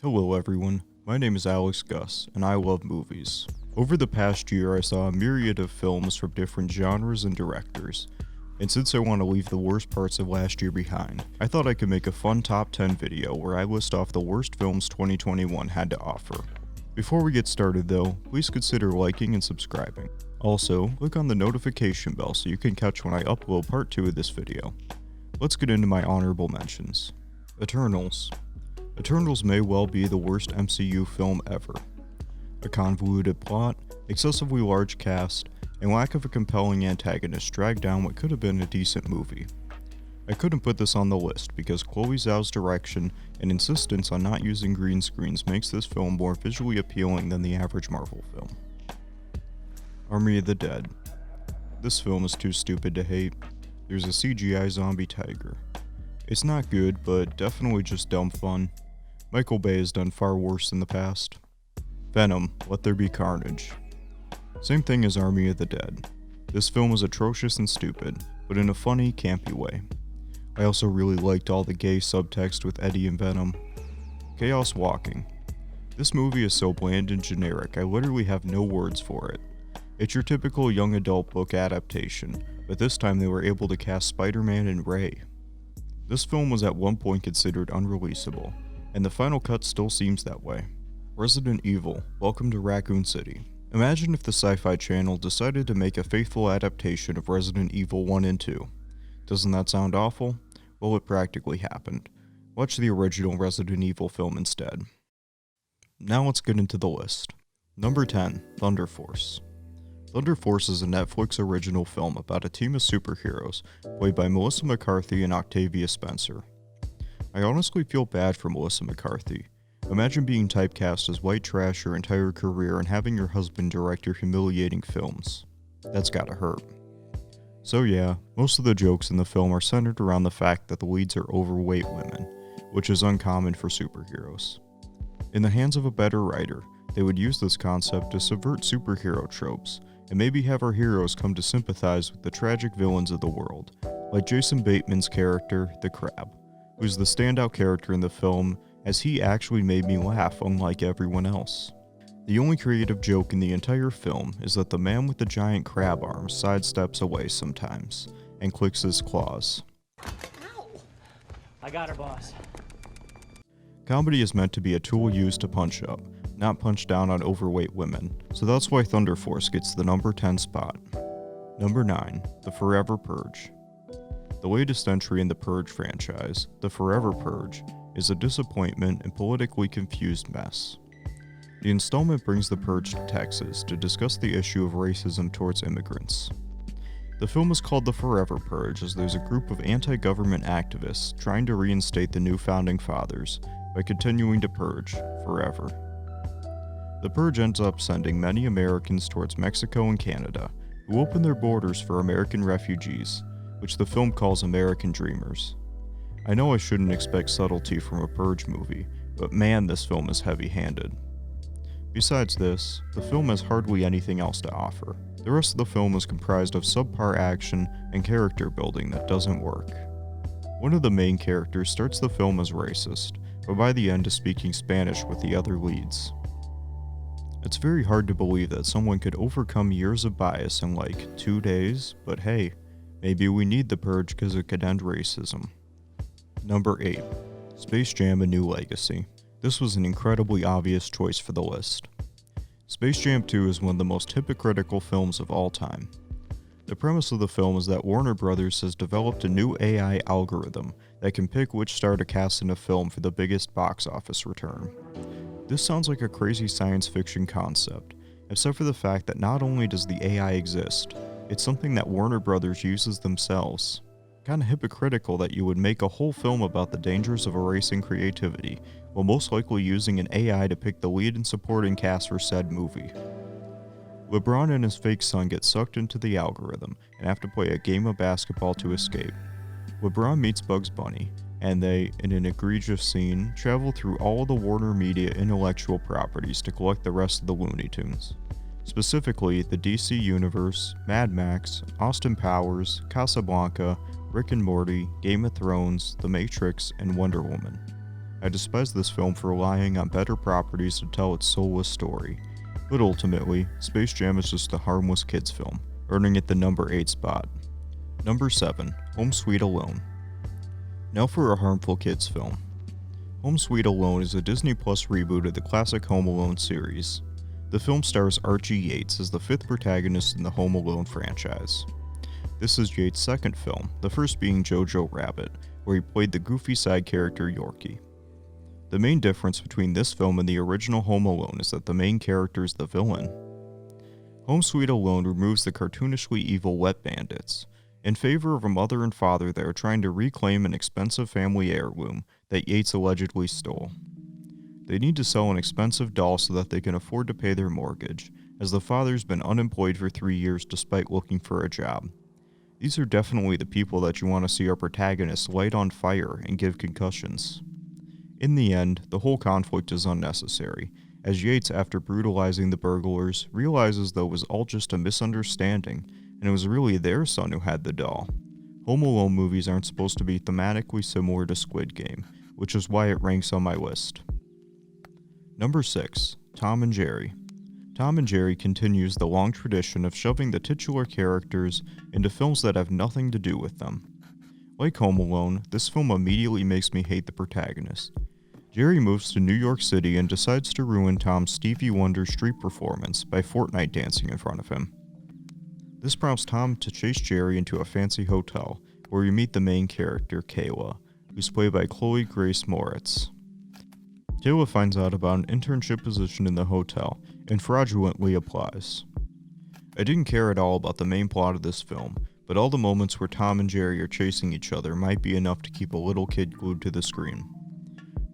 Hello everyone, my name is Alex Gus, and I love movies. Over the past year I saw a myriad of films from different genres and directors, and since I want to leave the worst parts of last year behind, I thought I could make a fun top 10 video where I list off the worst films 2021 had to offer. Before we get started though, please consider liking and subscribing. Also, click on the notification bell so you can catch when I upload part 2 of this video. Let's get into my honorable mentions. Eternals. Eternals may well be the worst MCU film ever. A convoluted plot, excessively large cast, and lack of a compelling antagonist drag down what could have been a decent movie. I couldn't put this on the list because Chloe Zhao's direction and insistence on not using green screens makes this film more visually appealing than the average Marvel film. Army of the Dead. This film is too stupid to hate. There's a CGI zombie tiger. It's not good, but definitely just dumb fun. Michael Bay has done far worse in the past. Venom, Let There Be Carnage. Same thing as Army of the Dead. This film was atrocious and stupid, but in a funny, campy way. I also really liked all the gay subtext with Eddie and Venom. Chaos Walking. This movie is so bland and generic, I literally have no words for it. It's your typical young adult book adaptation, but this time they were able to cast Spider-Man and Rey. This film was at one point considered unreleasable, and the final cut still seems that way. Resident Evil, Welcome to Raccoon City. Imagine if the Sci-Fi Channel decided to make a faithful adaptation of Resident Evil 1 and 2. Doesn't that sound awful? Well, it practically happened. Watch the original Resident Evil film instead. Now let's get into the list. Number 10, Thunder Force. Thunder Force is a Netflix original film about a team of superheroes played by Melissa McCarthy and Octavia Spencer. I honestly feel bad for Melissa McCarthy. Imagine being typecast as white trash your entire career and having your husband direct your humiliating films. That's gotta hurt. So yeah, most of the jokes in the film are centered around the fact that the leads are overweight women, which is uncommon for superheroes. In the hands of a better writer, they would use this concept to subvert superhero tropes, and maybe have our heroes come to sympathize with the tragic villains of the world, like Jason Bateman's character, the Crab, who's the standout character in the film as he actually made me laugh unlike everyone else. The only creative joke in the entire film is that the man with the giant crab arms sidesteps away sometimes, and clicks his claws. Ow! I got her, boss. Comedy is meant to be a tool used to punch up, not punch down on overweight women, so that's why Thunder Force gets the number 10 spot. Number 9, The Forever Purge. The latest entry in the Purge franchise, The Forever Purge, is a disappointment and politically confused mess. The installment brings the Purge to Texas to discuss the issue of racism towards immigrants. The film is called The Forever Purge as there's a group of anti-government activists trying to reinstate the new founding fathers by continuing to purge forever. The purge ends up sending many Americans towards Mexico and Canada, who open their borders for American refugees, which the film calls American Dreamers. I know I shouldn't expect subtlety from a purge movie, but man, this film is heavy-handed. Besides this, the film has hardly anything else to offer. The rest of the film is comprised of subpar action and character building that doesn't work. One of the main characters starts the film as racist, but by the end is speaking Spanish with the other leads. It's very hard to believe that someone could overcome years of bias in like 2 days, but hey, maybe we need the purge because it could end racism. Number 8, Space Jam: A New Legacy. This was an incredibly obvious choice for the list. Space Jam 2 is one of the most hypocritical films of all time. The premise of the film is that Warner Brothers has developed a new AI algorithm that can pick which star to cast in a film for the biggest box office return. This sounds like a crazy science fiction concept, except for the fact that not only does the AI exist, it's something that Warner Brothers uses themselves. Kinda hypocritical that you would make a whole film about the dangers of erasing creativity, while most likely using an AI to pick the lead and supporting cast for said movie. LeBron and his fake son get sucked into the algorithm and have to play a game of basketball to escape. LeBron meets Bugs Bunny, and they, in an egregious scene, travel through all the Warner Media intellectual properties to collect the rest of the Looney Tunes. Specifically, the DC Universe, Mad Max, Austin Powers, Casablanca, Rick and Morty, Game of Thrones, The Matrix, and Wonder Woman. I despise this film for relying on better properties to tell its soulless story. But ultimately, Space Jam is just a harmless kids film, earning it the number 8 spot. Number 7, Home Sweet Alone. Now for a harmful kids film. Home Sweet Alone is a Disney Plus reboot of the classic Home Alone series. The film stars Archie Yates as the 5th protagonist in the Home Alone franchise. This is Yates' second film, the first being Jojo Rabbit, where he played the goofy side character Yorkie. The main difference between this film and the original Home Alone is that the main character is the villain. Home Sweet Alone removes the cartoonishly evil Wet Bandits, in favor of a mother and father that are trying to reclaim an expensive family heirloom that Yates allegedly stole. They need to sell an expensive doll so that they can afford to pay their mortgage, as the father's been unemployed for 3 years despite looking for a job. These are definitely the people that you want to see our protagonists light on fire and give concussions. In the end, the whole conflict is unnecessary, as Yates, after brutalizing the burglars, realizes that it was all just a misunderstanding, and it was really their son who had the doll. Home Alone movies aren't supposed to be thematically similar to Squid Game, which is why it ranks on my list. Number 6, Tom and Jerry. Tom and Jerry continues the long tradition of shoving the titular characters into films that have nothing to do with them. Like Home Alone, this film immediately makes me hate the protagonist. Jerry moves to New York City and decides to ruin Tom's Stevie Wonder street performance by Fortnite dancing in front of him. This prompts Tom to chase Jerry into a fancy hotel, where we meet the main character, Kayla, who's played by Chloe Grace Moritz. Kayla finds out about an internship position in the hotel and fraudulently applies. I didn't care at all about the main plot of this film, but all the moments where Tom and Jerry are chasing each other might be enough to keep a little kid glued to the screen.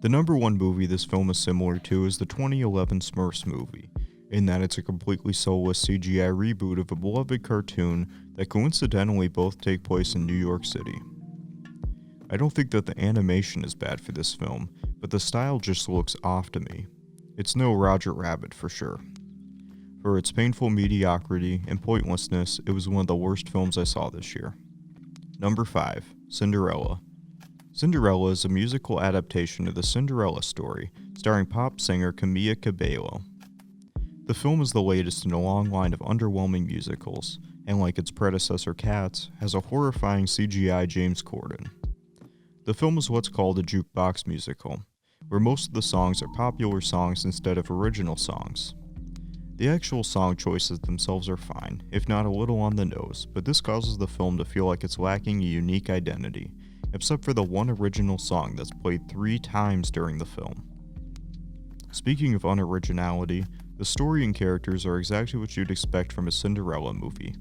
The number 1 movie this film is similar to is the 2011 Smurfs movie, in that it's a completely soulless CGI reboot of a beloved cartoon that coincidentally both take place in New York City. I don't think that the animation is bad for this film, but the style just looks off to me. It's no Roger Rabbit for sure. For its painful mediocrity and pointlessness, it was one of the worst films I saw this year. Number 5, Cinderella. Cinderella is a musical adaptation of the Cinderella story, starring pop singer Camila Cabello. The film is the latest in a long line of underwhelming musicals, and like its predecessor Cats, has a horrifying CGI James Corden. The film is what's called a jukebox musical, where most of the songs are popular songs instead of original songs. The actual song choices themselves are fine, if not a little on the nose, but this causes the film to feel like it's lacking a unique identity, except for the one original song that's played 3 times during the film. Speaking of unoriginality, the story and characters are exactly what you'd expect from a Cinderella movie.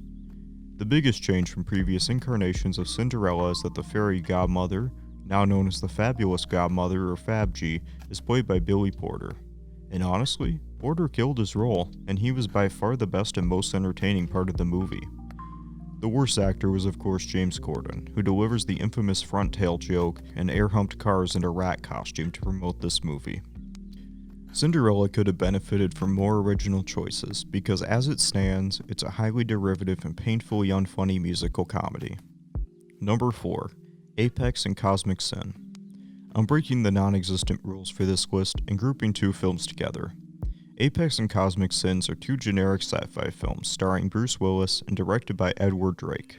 The biggest change from previous incarnations of Cinderella is that the fairy godmother, now known as the Fabulous Godmother or Fab-G, is played by Billy Porter. And honestly, Porter killed his role, and he was by far the best and most entertaining part of the movie. The worst actor was of course James Corden, who delivers the infamous front tail joke and air-humped cars in a rat costume to promote this movie. Cinderella could have benefited from more original choices, because as it stands, it's a highly derivative and painfully unfunny musical comedy. Number 4, Apex and Cosmic Sin. I'm breaking the non-existent rules for this list and grouping 2 films together. Apex and Cosmic Sins are 2 generic sci-fi films starring Bruce Willis and directed by Edward Drake.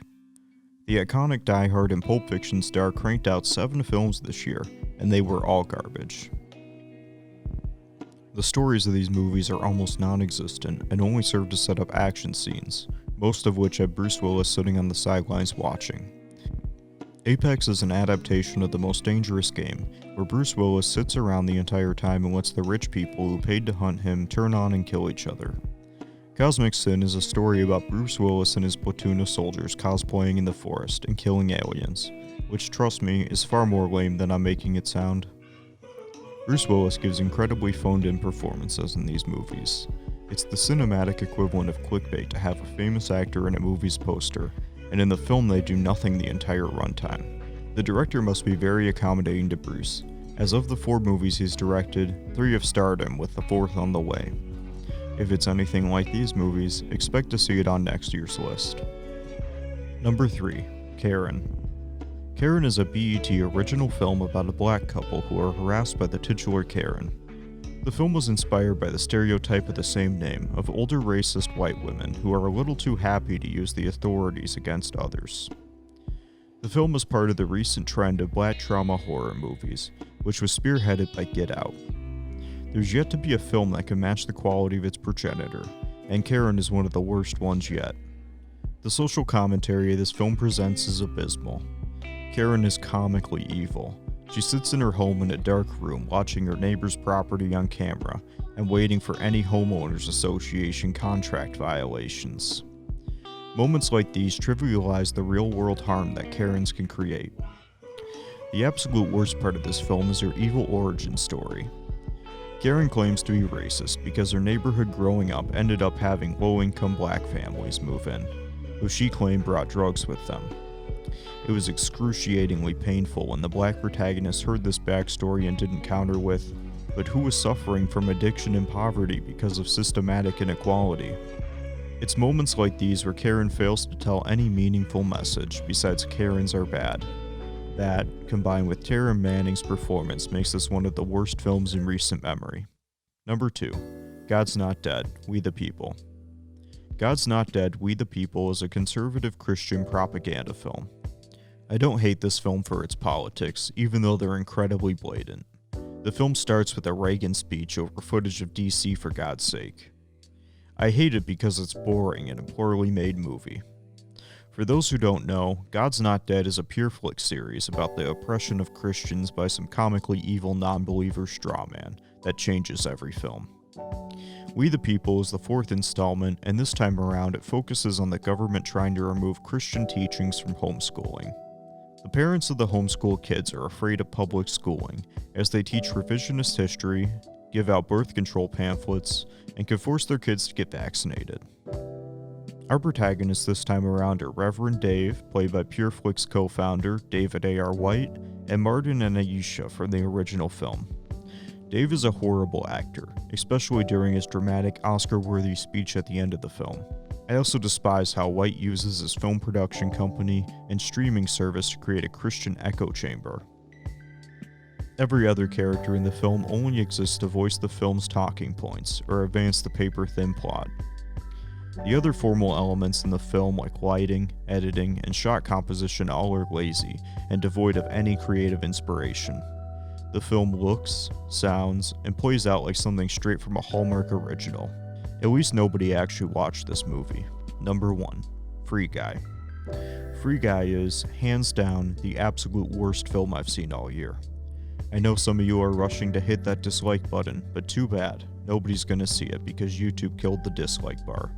The iconic Die Hard and Pulp Fiction star cranked out 7 films this year, and they were all garbage. The stories of these movies are almost non-existent and only serve to set up action scenes, most of which have Bruce Willis sitting on the sidelines watching. Apex is an adaptation of The Most Dangerous Game, where Bruce Willis sits around the entire time and lets the rich people who paid to hunt him turn on and kill each other. Cosmic Sin is a story about Bruce Willis and his platoon of soldiers cosplaying in the forest and killing aliens, which, trust me, is far more lame than I'm making it sound. Bruce Willis gives incredibly phoned-in performances in these movies. It's the cinematic equivalent of clickbait to have a famous actor in a movie's poster, and in the film they do nothing the entire runtime. The director must be very accommodating to Bruce, as of the 4 movies he's directed, 3 have starred him, with the 4th on the way. If it's anything like these movies, expect to see it on next year's list. Number 3, Karen. Karen is a BET original film about a black couple who are harassed by the titular Karen. The film was inspired by the stereotype of the same name of older racist white women who are a little too happy to use the authorities against others. The film is part of the recent trend of black trauma horror movies, which was spearheaded by Get Out. There's yet to be a film that can match the quality of its progenitor, and Karen is one of the worst ones yet. The social commentary this film presents is abysmal. Karen is comically evil. She sits in her home in a dark room watching her neighbor's property on camera and waiting for any homeowners association contract violations. Moments like these trivialize the real-world harm that Karens can create. The absolute worst part of this film is her evil origin story. Karen claims to be racist because her neighborhood growing up ended up having low-income black families move in, who she claimed brought drugs with them. It was excruciatingly painful when the black protagonist heard this backstory and didn't counter with, "But who was suffering from addiction and poverty because of systematic inequality?" It's moments like these where Karen fails to tell any meaningful message besides Karens are bad. That, combined with Tara Manning's performance, makes this one of the worst films in recent memory. Number 2. God's Not Dead, We the People. God's Not Dead, We the People is a conservative Christian propaganda film. I don't hate this film for its politics, even though they're incredibly blatant. The film starts with a Reagan speech over footage of DC for God's sake. I hate it because it's boring and a poorly made movie. For those who don't know, God's Not Dead is a pure flick series about the oppression of Christians by some comically evil non-believer strawman that changes every film. We the People is the 4th installment, and this time around it focuses on the government trying to remove Christian teachings from homeschooling. The parents of the homeschool kids are afraid of public schooling, as they teach revisionist history, give out birth control pamphlets, and can force their kids to get vaccinated. Our protagonists this time around are Reverend Dave, played by PureFlix co-founder David A.R. White, and Martin and Aisha from the original film. Dave is a horrible actor, especially during his dramatic Oscar-worthy speech at the end of the film. I also despise how White uses his film production company and streaming service to create a Christian echo chamber. Every other character in the film only exists to voice the film's talking points or advance the paper-thin plot. The other formal elements in the film, like lighting, editing, and shot composition, all are lazy and devoid of any creative inspiration. The film looks, sounds, and plays out like something straight from a Hallmark original. At least nobody actually watched this movie. Number 1. Free Guy. Free Guy is, hands down, the absolute worst film I've seen all year. I know some of you are rushing to hit that dislike button, but too bad, nobody's gonna see it because YouTube killed the dislike bar.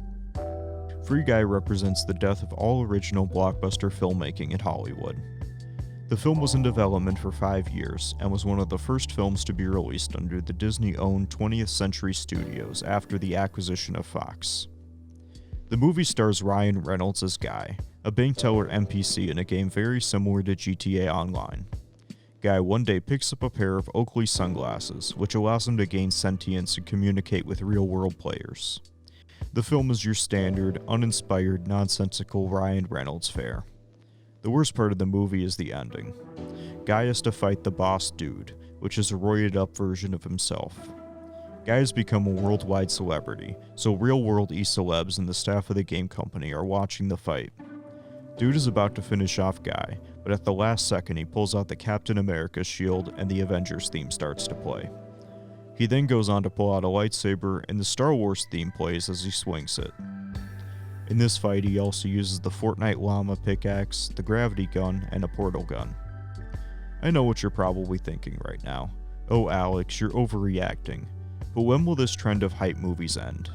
Free Guy represents the death of all original blockbuster filmmaking in Hollywood. The film was in development for 5 years and was one of the first films to be released under the Disney-owned 20th Century Studios after the acquisition of Fox. The movie stars Ryan Reynolds as Guy, a bank teller NPC in a game very similar to GTA Online. Guy one day picks up a pair of Oakley sunglasses, which allows him to gain sentience and communicate with real-world players. The film is your standard, uninspired, nonsensical Ryan Reynolds fare. The worst part of the movie is the ending. Guy has to fight the boss dude, which is a roided-up version of himself. Guy has become a worldwide celebrity, so real-world e-celebs and the staff of the game company are watching the fight. Dude is about to finish off Guy, but at the last second he pulls out the Captain America shield and the Avengers theme starts to play. He then goes on to pull out a lightsaber and the Star Wars theme plays as he swings it. In this fight, he also uses the Fortnite llama pickaxe, the gravity gun, and a portal gun. I know what you're probably thinking right now. Oh Alex, you're overreacting. But when will this trend of hype movies end?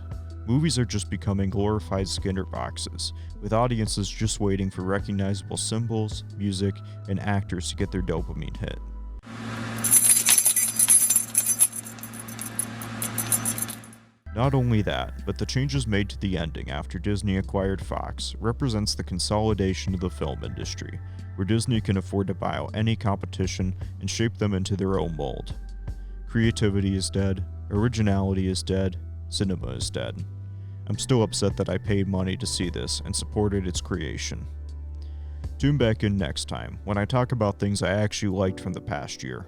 Movies are just becoming glorified Skinner boxes, with audiences just waiting for recognizable symbols, music, and actors to get their dopamine hit. Not only that, but the changes made to the ending after Disney acquired Fox represents the consolidation of the film industry, where Disney can afford to buy out any competition and shape them into their own mold. Creativity is dead, originality is dead, cinema is dead. I'm still upset that I paid money to see this and supported its creation. Tune back in next time when I talk about things I actually liked from the past year.